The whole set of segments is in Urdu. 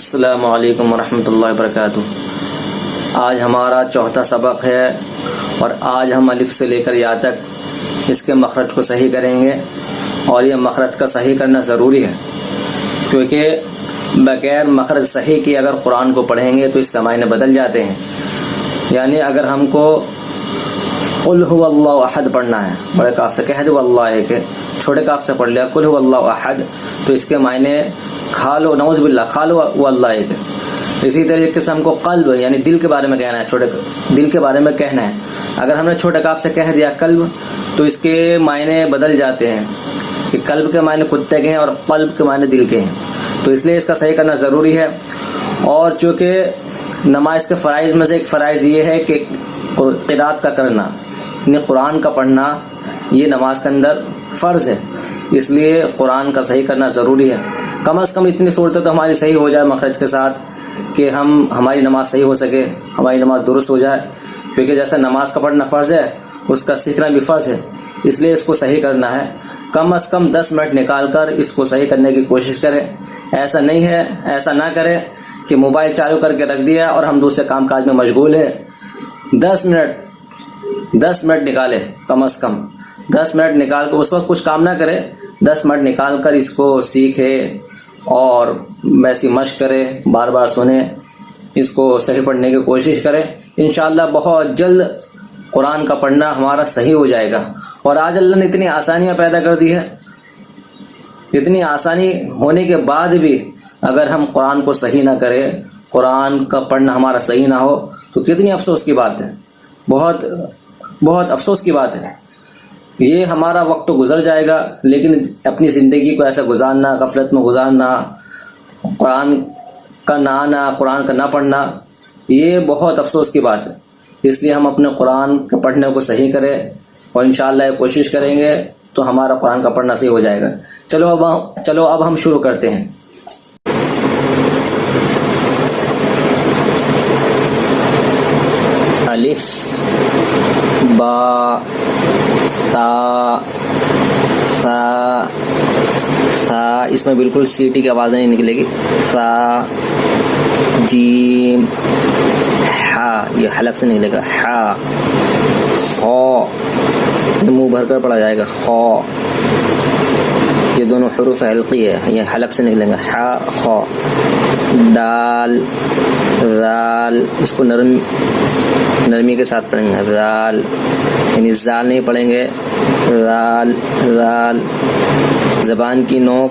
السلام علیکم ورحمۃ اللہ وبرکاتہ۔ آج ہمارا چوتھا سبق ہے اور آج ہم الف سے لے کر یا تک اس کے مخرج کو صحیح کریں گے، اور یہ مخرج کا صحیح کرنا ضروری ہے کیونکہ بغیر مخرج صحیح کے اگر قرآن کو پڑھیں گے تو اس سے معنی بدل جاتے ہیں۔ یعنی اگر ہم کو قل هو اللہ احد پڑھنا ہے، بڑے کاف سے کہہ دو اللہ ہے کہ چھوٹے کاف سے پڑھ لیا قل هو اللہ احد، تو اس کے معنی کھالو، نعوذ باللہ، کھالو وہ اللہ ہے۔ اسی طریقے سے ہم کو قلب یعنی دل کے بارے میں کہنا ہے، چھوٹے دل کے بارے میں کہنا ہے۔ اگر ہم نے چھوٹے کاف سے کہہ دیا قلب تو اس کے معنی بدل جاتے ہیں کہ قلب کے معنی کتے کے ہیں اور قلب کے معنی دل کے ہیں، تو اس لیے اس کا صحیح کرنا ضروری ہے۔ اور چونکہ نماز کے فرائض میں سے ایک فرائض یہ ہے کہ قرات کا کرنا، یعنی قرآن کا پڑھنا، یہ نماز کے اندر فرض ہے، اس لیے قرآن کا صحیح کرنا ضروری ہے۔ کم از کم اتنی صورتیں تو ہماری صحیح ہو جائے مخرج کے ساتھ کہ ہماری نماز صحیح ہو سکے، ہماری نماز درست ہو جائے، کیونکہ جیسے نماز کا پڑھنا فرض ہے اس کا سیکھنا بھی فرض ہے، اس لیے اس کو صحیح کرنا ہے۔ کم از کم 10 منٹ نکال کر اس کو صحیح کرنے کی کوشش کریں۔ ایسا نہ کرے کہ موبائل چالو کر کے رکھ دیا اور ہم دوسرے کام کاج میں مشغول ہیں۔ 10 منٹ نکالے، کم از کم 10 منٹ نکال کر، اس وقت کچھ کام نہ کرے، 10 منٹ نکال کر اس کو سیکھے اور ویسی مشق کرے، بار بار سنے، اس کو صحیح پڑھنے کی کوشش کرے۔ انشاءاللہ بہت جلد قرآن کا پڑھنا ہمارا صحیح ہو جائے گا۔ اور آج اللہ نے اتنی آسانیاں پیدا کر دی ہے، اتنی آسانی ہونے کے بعد بھی اگر ہم قرآن کو صحیح نہ کریں، قرآن کا پڑھنا ہمارا صحیح نہ ہو تو کتنی افسوس کی بات ہے، بہت بہت افسوس کی بات ہے۔ یہ ہمارا وقت تو گزر جائے گا، لیکن اپنی زندگی کو ایسا گزارنا، غفلت میں گزارنا، قرآن کا نہ آنا، قرآن کا نہ پڑھنا، یہ بہت افسوس کی بات ہے۔ اس لیے ہم اپنے قرآن کے پڑھنے کو صحیح کریں اور انشاءاللہ یہ کوشش کریں گے تو ہمارا قرآن کا پڑھنا صحیح ہو جائے گا۔ چلو اب ہم شروع کرتے ہیں۔ الف، با، تا، ثا، ثا، اس میں بالکل سی ٹی کی آواز نہیں نکلے گی۔ ثا، جیم، ہا، یہ حلق سے نکلے گا، ہا، خو، منہ بھر کر پڑھا جائے گا، خو، یہ دونوں حروف حلقی ہے، یہ حلق سے نکلیں گا، ہا، خو، دال، ذال، اس کو نرمی کے ساتھ پڑھیں گے، ذال، یعنی زال نہیں پڑھیں گے، ذال، ذال، زبان کی نوک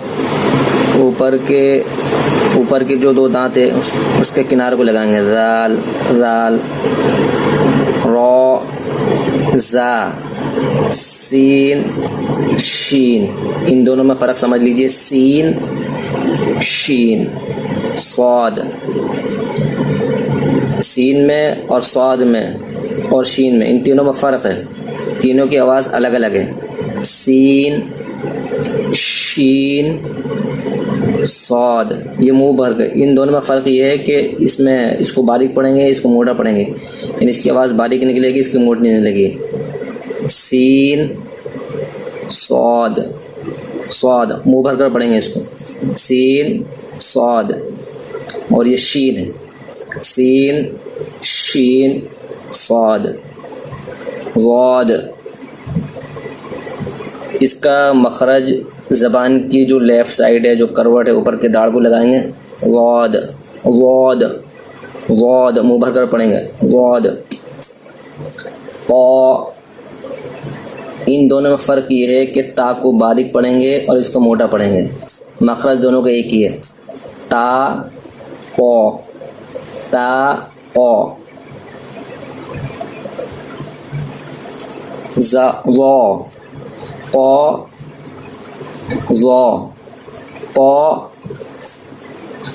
اوپر کے جو 2 دانت ہیں اس کے کنارے کو لگائیں گے، ذال، ذال، رو، زا، سین، شین، ان دونوں میں فرق سمجھ لیجئے، سین، شین، صاد، سین میں اور صاد میں اور شین میں، ان تینوں میں فرق ہے، تینوں کی آواز الگ الگ ہے، سین، شین، صاد، یہ منہ بھر گئے۔ ان دونوں میں فرق یہ ہے کہ اس کو باریک پڑھیں گے، اس کو موٹا پڑھیں گے، یعنی اس کی آواز باریک نکلے گی، اس کی موٹی نہیں لگے گی۔ سین، صاد، صاد، منہ بھر کر پڑھیں گے اس کو، سین، صاد، اور یہ شین ہے، سین، شین، صاد، ضاد۔ اس کا مخرج زبان کی جو لیفٹ سائڈ ہے، جو کروٹ ہے، اوپر کے داڑھ کو لگائیں گے، ضاد، ضاد، ضاد، منہ بھر کر پڑھیں گے، ضاد، طا۔ ان دونوں میں فرق یہ ہے کہ تا کو باریک پڑھیں گے اور اس کو موٹا پڑھیں گے، مخرج دونوں کا ایک ہی ہے، تا، پو، تا، پو، زا، ضا، قو، ضا، قو،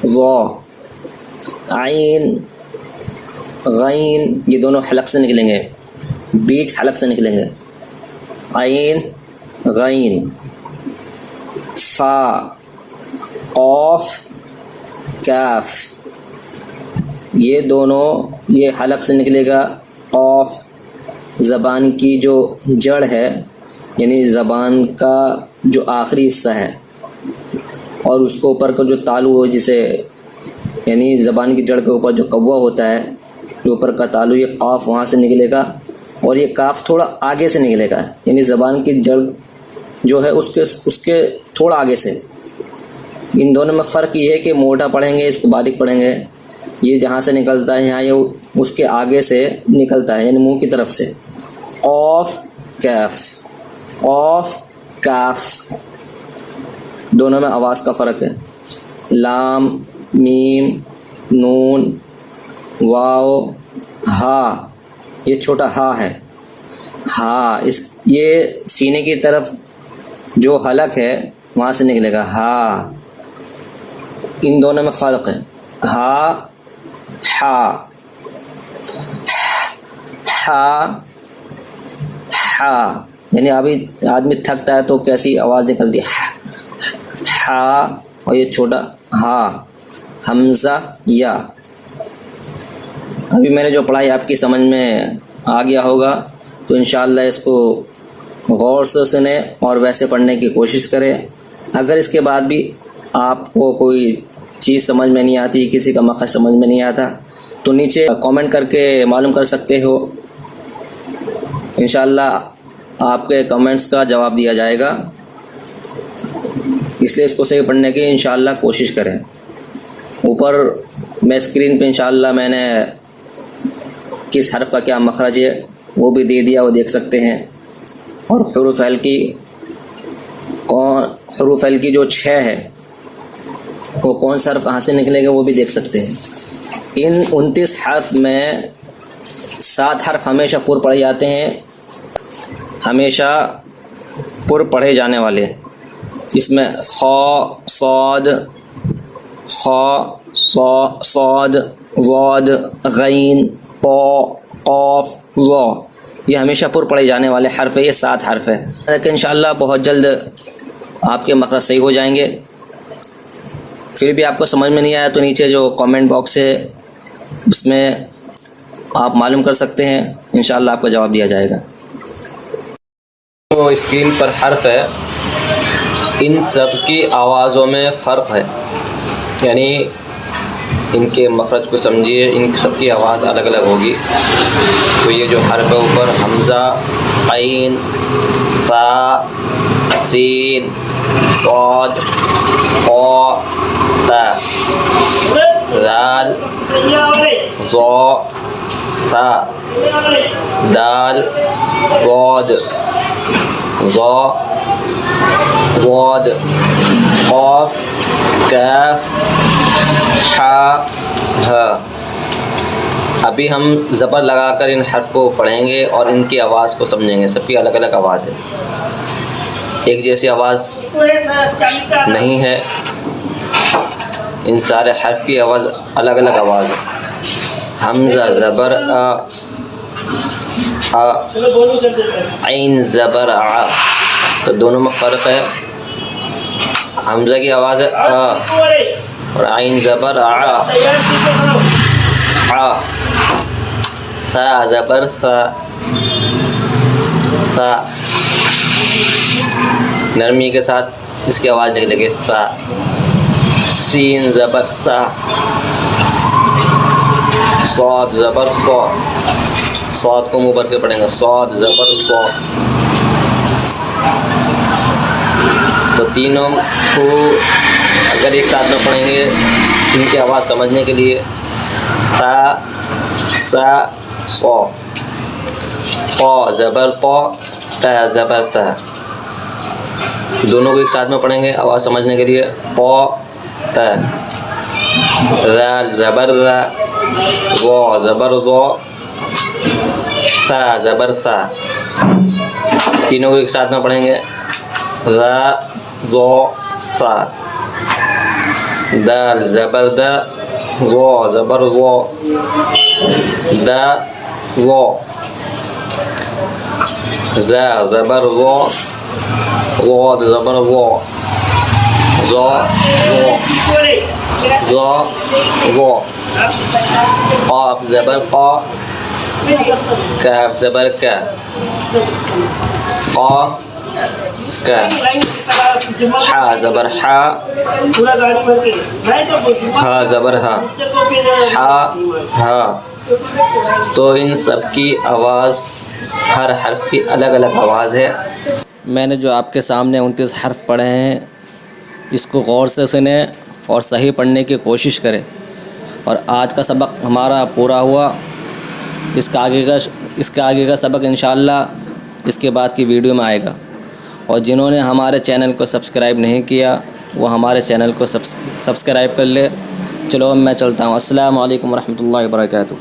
ضا، عین، غین، یہ دونوں حلق سے نکلیں گے، بیچ حلق سے نکلیں گے، عین، غین، فا، قاف، کاف، یہ دونوں یہ حلق سے نکلے گا، قاف، زبان کی جو جڑ ہے، یعنی زبان کا جو آخری حصہ ہے، اور اس کو اوپر کا جو تالو ہو جسے یعنی زبان کی جڑ کے اوپر جو کوا ہوتا ہے، جو اوپر کا تالو، یہ قاف وہاں سے نکلے گا اور یہ کاف تھوڑا آگے سے نکلے گا، یعنی زبان کی جڑ جو ہے اس کے تھوڑا آگے سے۔ ان دونوں میں فرق یہ ہے کہ موٹا پڑھیں گے، اس کو باریک پڑھیں گے۔ یہ جہاں سے نکلتا ہے یہاں یہ اس کے آگے سے نکلتا ہے، یعنی منہ کی طرف سے۔ قاف کیف، قاف کاف، دونوں میں آواز کا فرق ہے۔ لام میم نون واو ہا، یہ چھوٹا ہا ہے، ہا، یہ سینے کی طرف جو حلق ہے وہاں سے نکلے گا، ہا۔ ان دونوں میں فرق ہے، ہا ہا، ہا ہا، یعنی ابھی آدمی تھکتا ہے تو کیسی آواز نکلتی ہے، ہا، اور یہ چھوٹا ہا، حمزہ یا۔ ابھی میں نے جو پڑھائی آپ کی سمجھ میں آ گیا ہوگا، تو انشاءاللہ اس کو غور سے سنیں اور ویسے پڑھنے کی کوشش کریں۔ اگر اس کے بعد بھی آپ کو کوئی چیز سمجھ میں نہیں آتی، کسی کا مخرج سمجھ میں نہیں آتا، تو نیچے کامنٹ کر کے معلوم کر سکتے ہو، انشاءاللہ آپ کے کامنٹس کا جواب دیا جائے گا۔ اس لیے اس کو صحیح پڑھنے کی انشاءاللہ کوشش کریں۔ اوپر میں اسکرین پہ انشاءاللہ میں نے کس حرف کا کیا مخرج ہے وہ بھی دے دیا، وہ دیکھ سکتے ہیں۔ اور حروف فعل کی جو 6 ہے وہ کون سا حرف کہاں سے نکلے گا وہ بھی دیکھ سکتے ہیں۔ ان 29 حرف میں 7 حرف ہمیشہ پر پڑھے جاتے ہیں، ہمیشہ پر پڑھے جانے والے۔ اس میں خا صاد، صاد ضاد غین طا قاف ظا، یہ ہمیشہ پر پڑھے جانے والے حرف ہے، یہ 7 حرف ہے۔ لیکن انشاءاللہ بہت جلد آپ کے مخرج صحیح ہو جائیں گے۔ پھر بھی آپ کو سمجھ میں نہیں آیا تو نیچے جو کامنٹ باکس ہے اس میں آپ معلوم کر سکتے ہیں، انشاءاللہ آپ کو جواب دیا جائے گا۔ تو اسکرین پر حرف ہے، ان سب کی آوازوں میں فرق ہے، یعنی ان کے مخرج کو سمجھیے، ان سب کی آواز الگ الگ ہوگی۔ تو یہ جو حرف ہے اوپر، حمزہ، عین، تا، سین، صاد، قا، تا، دال، ظا، تا، دال، ضاد، ظا، ضاد، قاف، کاف، حا، ہا۔ ابھی ہم زبر لگا کر ان حرف کو پڑھیں گے اور ان کی آواز کو سمجھیں گے۔ سب کی الگ الگ آواز ہے، ایک جیسی آواز نہیں ہے، ان سارے حرف کی آواز الگ الگ آواز ہے۔ حمزہ زبر عین زبر ع، تو دونوں میں فرق ہے۔ حمزہ کی آواز ہے اور عین زبر ع، تا زبر ثا، نرمی کے ساتھ اس کی آواز نکلے گی ثا۔ سین زبر سا، صاد زبر صا، صاد کو منہ بھر کے پڑھیں گے، صاد زبر صا۔ تو تینوں کو اگر ایک ساتھ میں پڑھیں گے ان کی آواز سمجھنے کے لیے، تا سا صا، قا زبر قا، تا زبر تا، دونوں کو ایک ساتھ میں پڑھیں گے آواز سمجھنے کے لیے، قا تا، ذال زبر ذا، ظا زبر ظا، تا زبر ثا، تینوں کو ایک ساتھ میں پڑھیں گے، ذا ظا ثا، دال زبر دا، ظا زبر ظا، دا ظا، زا زبر ظا، ضاد زبر ظا، ظا ظا، ظا ظا، قاف زبر قا، کاف زبر کا، قا کا حا زبر حا، ہا زبر ہا، حا ہا. تو ان سب کی آواز، ہر حرف کی الگ الگ آواز ہے. میں نے جو آپ کے سامنے 29 حرف پڑھے ہیں، اس کو غور سے سنیں اور صحیح پڑھنے کی کوشش کریں. اور آج کا سبق ہمارا پورا ہوا. اس کا آگے کا سبق انشاءاللہ اس کے بعد کی ویڈیو میں آئے گا. اور جنہوں نے ہمارے چینل کو سبسکرائب نہیں کیا وہ ہمارے چینل کو سبسکرائب کر لے. چلو میں چلتا ہوں. السلام علیکم ورحمۃ اللہ وبرکاتہ.